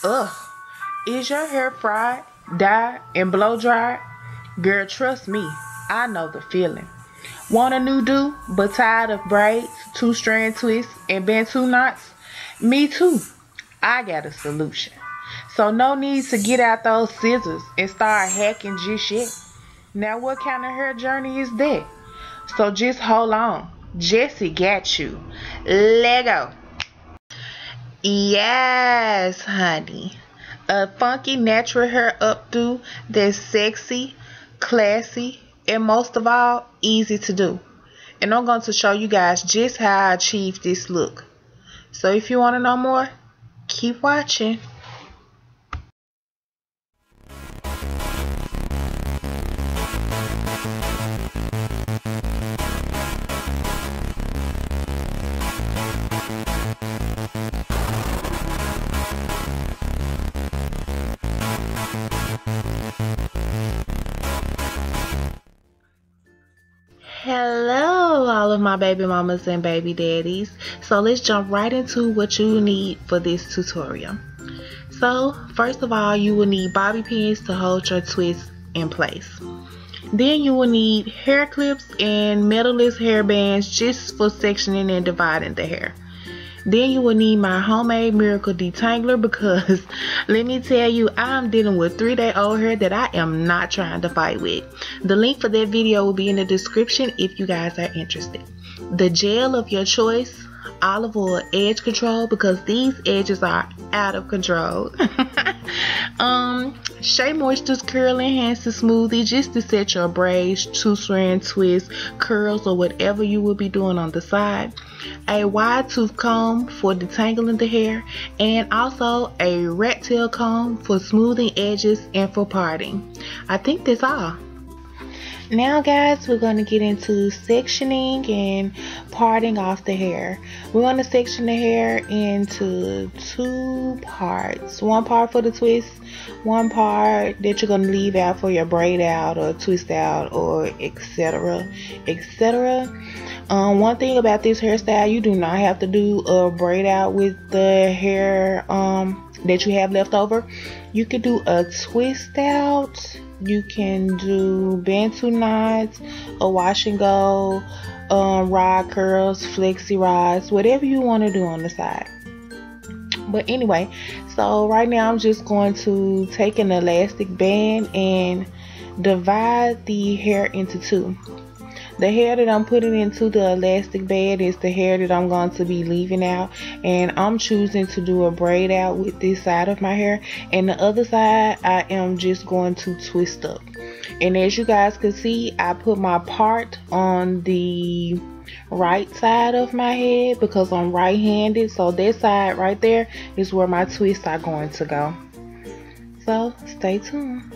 Ugh, is your hair fried, dyed, and blow dried? Girl, trust me, I know the feeling. Want a new do, but tired of braids, two-strand twists, and bantu knots? Me too. I got a solution. So no need to get out those scissors and start hacking just yet. Now what kind of hair journey is that? So just hold on. Jessie got you. Lego. Yes, honey. A funky natural hair updo that's sexy, classy, and most of all, easy to do. And I'm going to show you guys just how I achieved this look. So if you want to know more, keep watching. Hello all of my baby mamas and baby daddies. So let's jump right into what you need for this tutorial. So first of all, you will need bobby pins to hold your twist in place. Then you will need hair clips and metalist hair bands just for sectioning and dividing the hair. Then you will need my homemade miracle detangler because let me tell you, I'm dealing with 3-day-old hair that I am not trying to fight with. The link for that video will be in the description if you guys are interested. The gel of your choice, olive oil edge control because these edges are out of control. Shea Moisture's Curl Enhancer Smoothie just to set your braids, two-strand twists, curls, or whatever you will be doing on the side. A wide tooth comb for detangling the hair, and also a rat tail comb for smoothing edges and for parting. I think that's all. Now guys, we're going to get into sectioning and parting off the hair. We're going to section the hair into 2 parts. One part for the twist, one part that you're going to leave out for your braid out or twist out or etc. etc. One thing about this hairstyle, you do not have to do a braid out with the hair that you have left over. You can do a twist out. You can do bantu knots, a wash and go, rod curls, flexi rods, whatever you want to do on the side. But anyway, so right now I'm just going to take an elastic band and divide the hair into 2. The hair that I'm putting into the elastic band is the hair that I'm going to be leaving out, and I'm choosing to do a braid out with this side of my hair, and the other side I am just going to twist up. And as you guys can see, I put my part on the right side of my head because I'm right-handed, so that side right there is where my twists are going to go. So stay tuned.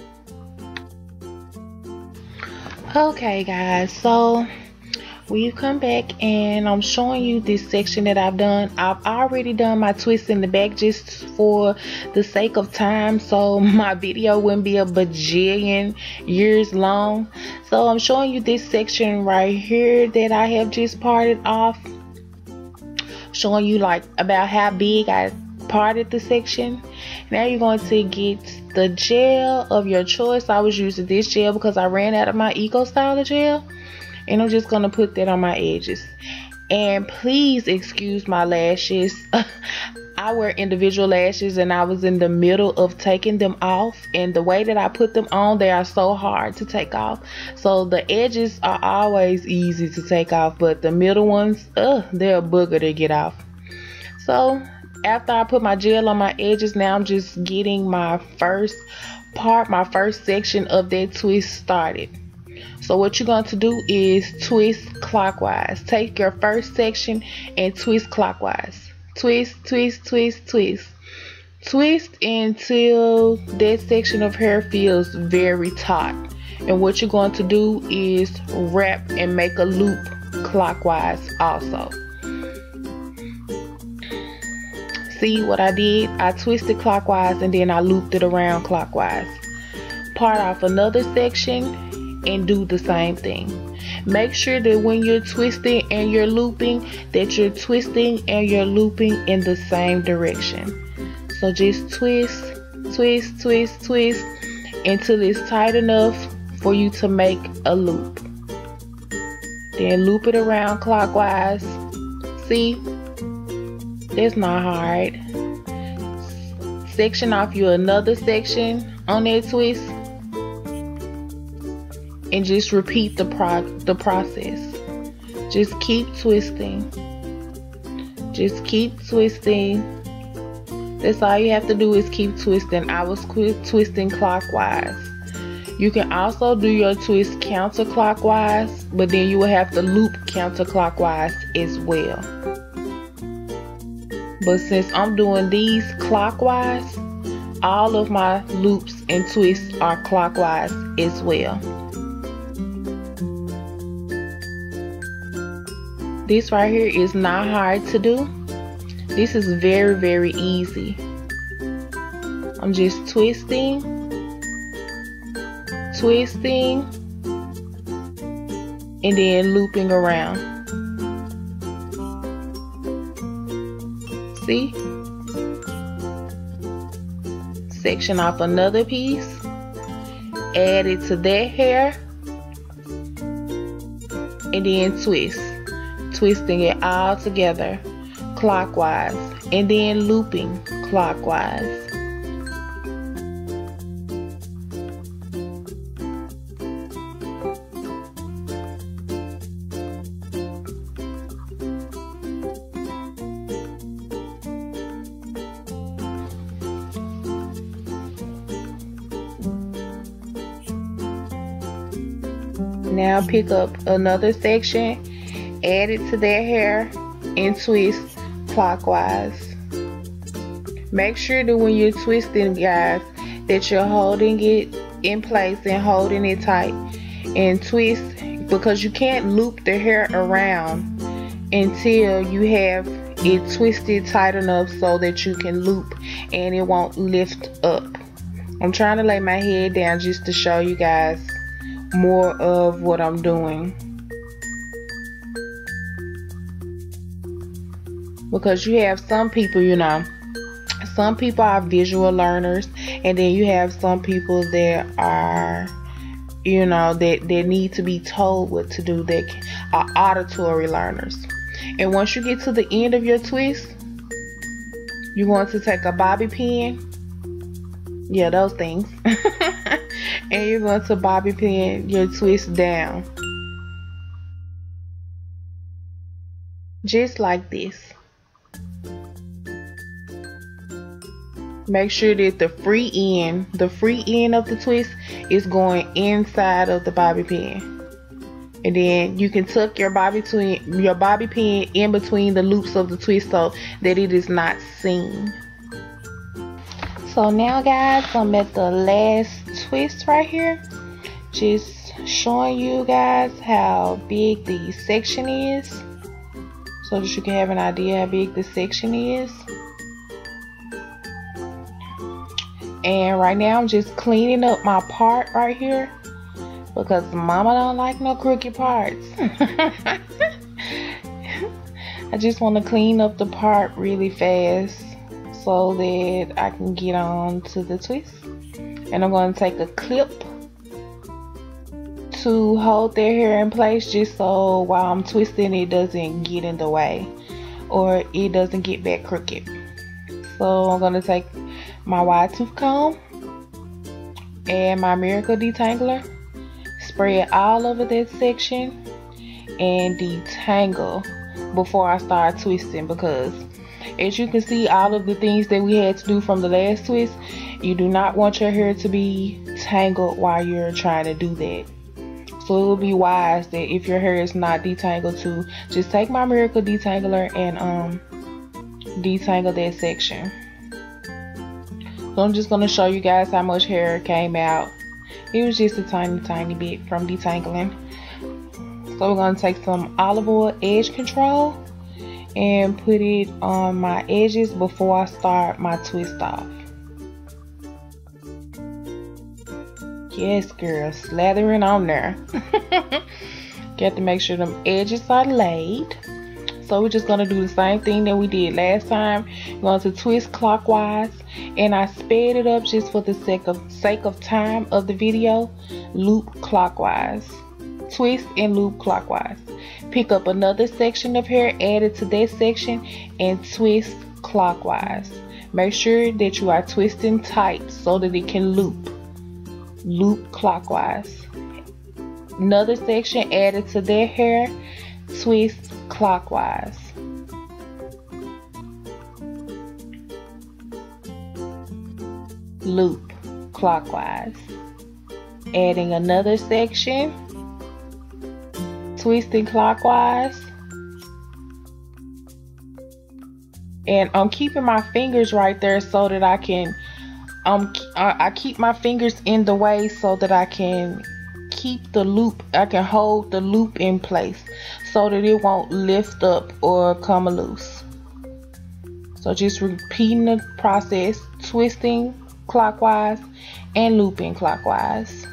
Okay guys, so we've come back and I'm showing you this section that I've done. I've already done my twist in the back just for the sake of time, so my video wouldn't be a bajillion years long. So I'm showing you this section right here that I have just parted off, showing you like about how big I parted the section. Now you're going to get the gel of your choice. I was using this gel because I ran out of my Eco Styler gel, and I'm just going to put that on my edges. And please excuse my lashes. I wear individual lashes and I was in the middle of taking them off, and the way that I put them on, they are so hard to take off. So the edges are always easy to take off, but the middle ones, they're a booger to get off. So after I put my gel on my edges, now I'm just getting my first part, my first section of that twist started. So what you're going to do is twist clockwise. Take your first section and twist clockwise. Twist, twist, twist, twist. Twist until that section of hair feels very taut. And what you're going to do is wrap and make a loop clockwise also. See what I did? I twisted clockwise and then I looped it around clockwise. Part off another section and do the same thing. Make sure that when you're twisting and you're looping, that you're twisting and you're looping in the same direction. So just twist, twist, twist, twist until it's tight enough for you to make a loop. Then loop it around clockwise. See? That's not hard. Section off you another section on that twist. And just repeat the process. Just keep twisting. Just keep twisting. That's all you have to do is keep twisting. I was twisting clockwise. You can also do your twist counterclockwise, but then you will have to loop counterclockwise as well. But since I'm doing these clockwise, all of my loops and twists are clockwise as well. This right here is not hard to do. This is very, very easy. I'm just twisting, twisting, and then looping around. See? Section off another piece, add it to that hair, and then twist. Twisting it all together clockwise and then looping clockwise. Now pick up another section, add it to that hair, and twist clockwise. Make sure that when you're twisting, guys, that you're holding it in place and holding it tight, and twist, because you can't loop the hair around until you have it twisted tight enough so that you can loop and it won't lift up. I'm trying to lay my head down just to show you guys more of what I'm doing, because you have some people, you know, some people are visual learners, and then you have some people that are, you know, that need to be told what to do, that are auditory learners. And once you get to the end of your twist, you want to take a bobby pin, yeah, those things, and you're going to bobby pin your twist down, just like this. Make sure that the free end of the twist is going inside of the bobby pin, and then you can tuck your bobby pin in between the loops of the twist so that it is not seen. So now, guys, I'm at the last twist right here, just showing you guys how big the section is, so that you can have an idea how big the section is. And right now I'm just cleaning up my part right here, because mama don't like no crooked parts. I just want to clean up the part really fast so that I can get on to the twist. And I'm going to take a clip to hold their hair in place, just so while I'm twisting it doesn't get in the way or it doesn't get back crooked. So I'm going to take my wide tooth comb and my Miracle Detangler, spread all over that section, and detangle before I start twisting, because as you can see, all of the things that we had to do from the last twist, you do not want your hair to be tangled while you're trying to do that. So it will be wise that if your hair is not detangled, to just take my Miracle Detangler and detangle that section. So I'm just going to show you guys how much hair came out. It was just a tiny bit from detangling. So we're going to take some olive oil edge control and put it on my edges before I start my twist off. Yes, girl, slathering on there. Got to make sure them edges are laid. So we're just going to do the same thing that we did last time. We're going to twist clockwise and I sped it up just for the sake of time of the video. Loop clockwise. Twist and loop clockwise. Pick up another section of hair, add it to that section, and twist clockwise. Make sure that you are twisting tight so that it can loop. Loop clockwise. Another section added to their hair, twist clockwise. Loop clockwise. Adding another section, twisting clockwise. And I'm keeping my fingers right there so that I can I keep my fingers in the way so that I can keep the loop, I can hold the loop in place so that it won't lift up or come loose. So just repeating the process, twisting clockwise and looping clockwise.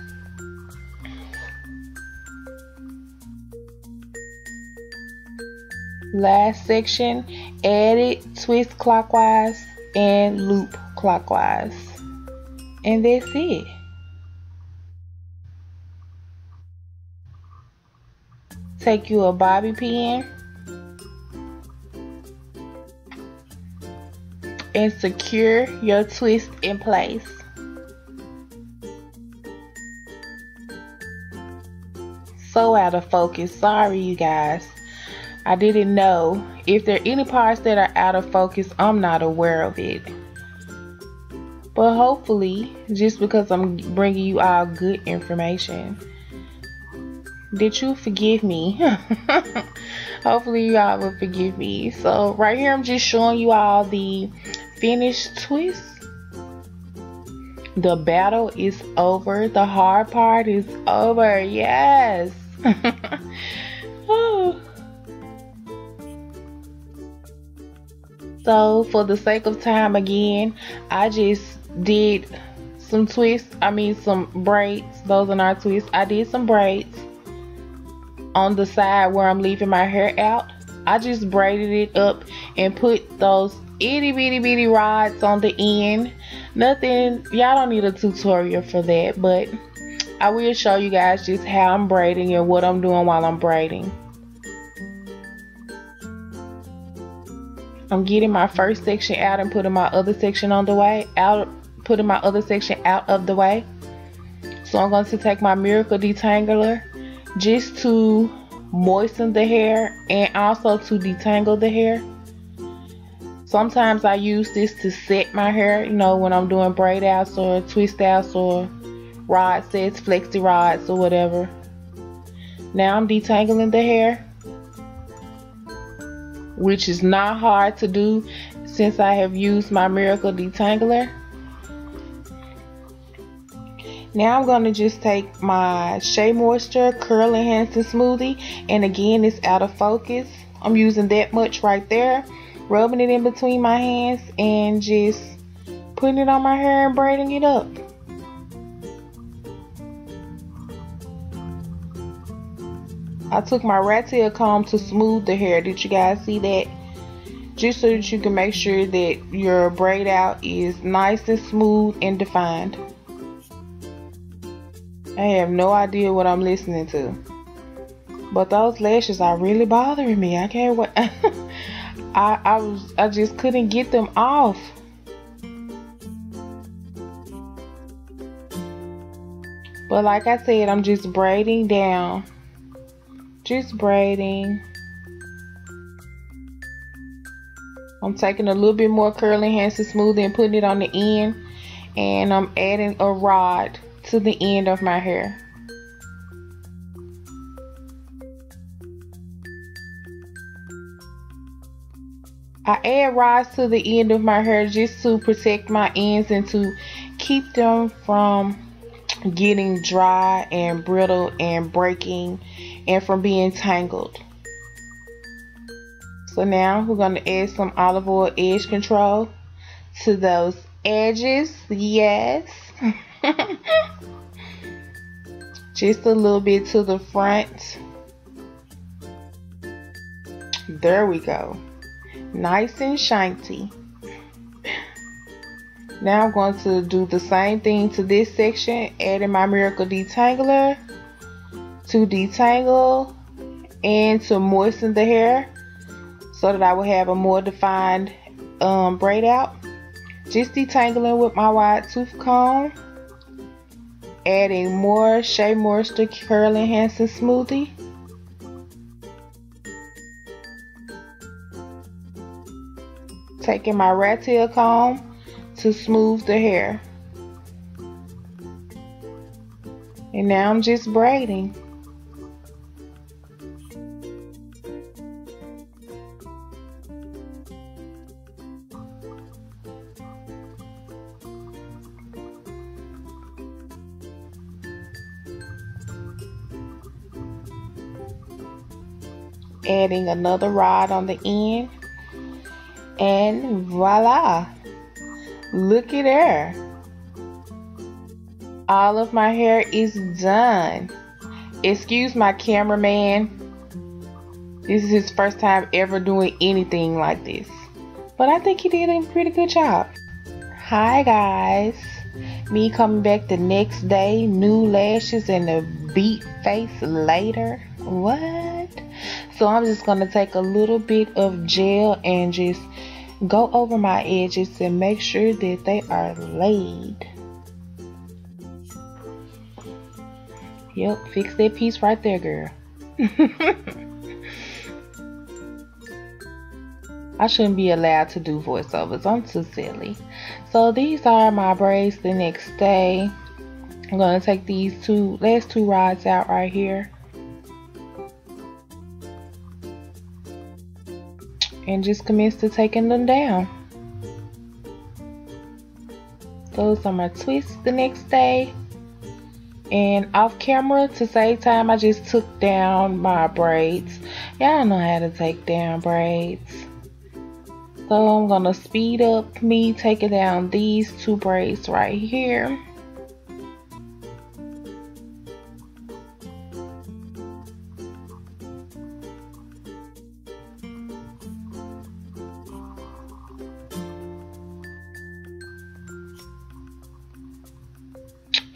Last section, add it, twist clockwise and loop clockwise. And that's it. Take you a bobby pin and secure your twist in place. So out of focus, sorry you guys. I didn't know. If there are any parts that are out of focus, I'm not aware of it. But hopefully, just because I'm bringing you all good information, did you forgive me? Hopefully you all will forgive me. So right here I'm just showing you all the finished twist. The battle is over. The hard part is over. Yes. Oh. So for the sake of time again, I just did some twists. Some braids. Those are not twists. I did some braids on the side where I'm leaving my hair out. I just braided it up and put those itty bitty rods on the end. Nothing, y'all don't need a tutorial for that, but I will show you guys just how I'm braiding and what I'm doing while I'm braiding. I'm getting my first section out and putting my other section on the way out, putting my other section out of the way. So I'm going to take my Miracle Detangler just to moisten the hair and also to detangle the hair. Sometimes I use this to set my hair, you know, when I'm doing braid outs or twist outs or rod sets, flexi rods or whatever. Now I'm detangling the hair, which is not hard to do since I have used my Miracle Detangler. Now I'm going to just take my Shea Moisture Curl Enhancing Smoothie, and again it's out of focus. I'm using that much right there, rubbing it in between my hands and just putting it on my hair and braiding it up. I took my rat tail comb to smooth the hair. Did you guys see that? Just so that you can make sure that your braid out is nice and smooth and defined. I have no idea what I'm listening to, but those lashes are really bothering me. I can't wait. I just couldn't get them off. But like I said, I'm just braiding down. Just braiding. I'm taking a little bit more Curl Enhancing Smoothie and putting it on the end, and I'm adding a rod to the end of my hair. I add rods to the end of my hair just to protect my ends and to keep them from getting dry and brittle and breaking and from being tangled. So now we're going to add some olive oil edge control to those edges. Yes. Just a little bit to the front. There we go. Nice and shiny. Now I'm going to do the same thing to this section, adding my Miracle Detangler to detangle and to moisten the hair so that I will have a more defined braid out. Just detangling with my wide tooth comb, adding more Shea Moisture Curl Enhancing Smoothie. Taking my rat tail comb to smooth the hair. And now I'm just braiding. Adding another rod on the end, and voila, look at her. All of my hair is done. Excuse my cameraman, this is his first time ever doing anything like this, but I think he did a pretty good job. Hi guys, me coming back the next day, new lashes and a beat face later. What? So I'm just going to take a little bit of gel and just go over my edges and make sure that they are laid. Yep, fix that piece right there, girl. I shouldn't be allowed to do voiceovers. I'm too silly. So these are my braids the next day. I'm going to take these last two rods out right here. And just commence to taking them down. Those are my twists the next day. And off camera, to save time, I just took down my braids. Y'all know how to take down braids. So I'm gonna speed up me taking down these two braids right here.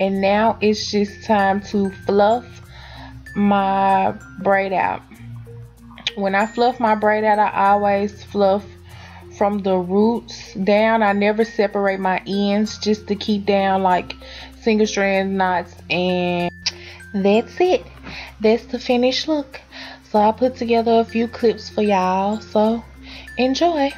And now it's just time to fluff my braid out. When I fluff my braid out, I always fluff from the roots down. I never separate my ends, just to keep down like single strand knots. And that's it. That's the finished look. So I put together a few clips for y'all. So enjoy.